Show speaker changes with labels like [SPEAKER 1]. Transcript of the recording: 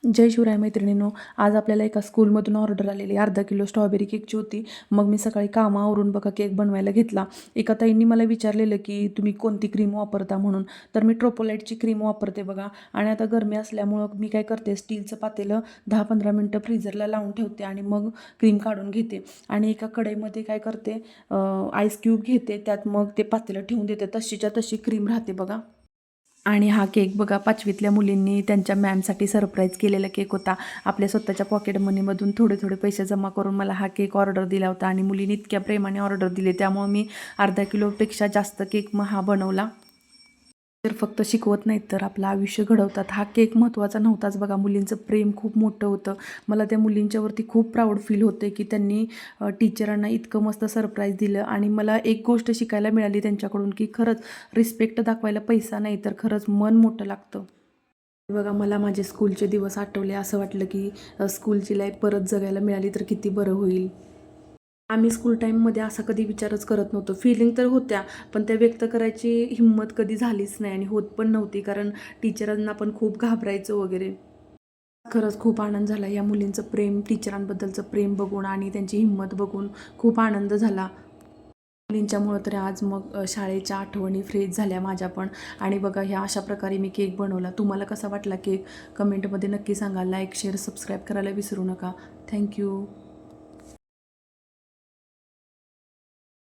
[SPEAKER 1] जय शिवराय मैत्रिणींनो, आज आपल्याला एका स्कूलमधून ऑर्डर आलेली अर्धा किलो स्ट्रॉबेरी केकची होती. मग मी सकाळी कामावरून बघा केक बनवायला घेतला. एका ताईंनी मला विचारलेलं की तुम्ही कोणती क्रीम वापरता म्हणून. तर मी ट्रोपोलाइटची क्रीम वापरते बघा. आणि आता गरमी असल्यामुळं मी काय करते, स्टीलचं पातेलं 10-15 मिनटं फ्रीजरला लावून ठेवते आणि मग क्रीम काढून घेते. आणि एका कढईमध्ये काय करते, आईस क्यूब घेते, त्यात मग ते पातेलं ठेवून देते. तशीच्या तशी क्रीम राहते बघा. आणि हा केक बघा 5वीतल्या मुलींनी त्यांच्या मॅमसाठी सरप्राईज केलेला केक होता. आपल्या स्वतःच्या पॉकेट मनीमधून थोडे थोडे पैसे जमा करून मला हा केक ऑर्डर दिला होता आणि मुलींनी इतक्या प्रेमाने ऑर्डर दिली, त्यामुळे मी अर्धा किलोपेक्षा जास्त केक मग हा बनवला. तर फक्त शिकवत नाहीत तर आपलं आयुष्य घडवतात. हा केक महत्त्वाचा नव्हताच बघा, मुलींचं प्रेम खूप मोठं होतं. मला त्या मुलींच्यावरती खूप प्राऊड फील होते की त्यांनी टीचरांना इतकं मस्त सरप्राईज दिलं. आणि मला एक गोष्ट शिकायला मिळाली त्यांच्याकडून की खरंच रिस्पेक्ट दाखवायला पैसा नाही तर खरंच मन मोठं लागतं. बघा, मला माझे स्कूलचे दिवस आठवले. असं वाटलं की स्कूलची लाईफ परत जगायला मिळाली तर किती बरं होईल. आम्ही स्कूल टाईममध्ये असा कधी विचारच करत नव्हतो. फीलिंग तर होत्या, पण त्या व्यक्त करायची हिंमत कधी झालीच नाही आणि होत पण नव्हती, कारण टीचरांना पण खूप घाबरायचं वगैरे. खरंच खूप आनंद झाला या मुलींचं प्रेम, टीचरांबद्दलचं प्रेम बघून आणि त्यांची हिंमत बघून खूप आनंद झाला. मुलींच्यामुळं तर आज मग शाळेच्या आठवणी फ्रेश झाल्या माझ्या पण. आणि बघा, ह्या अशा प्रकारे मी केक बनवला. तुम्हाला कसा वाटला केक कमेंटमध्ये नक्की सांगा. लाईक, शेअर, सबस्क्राईब करायला विसरू नका. थँक्यू.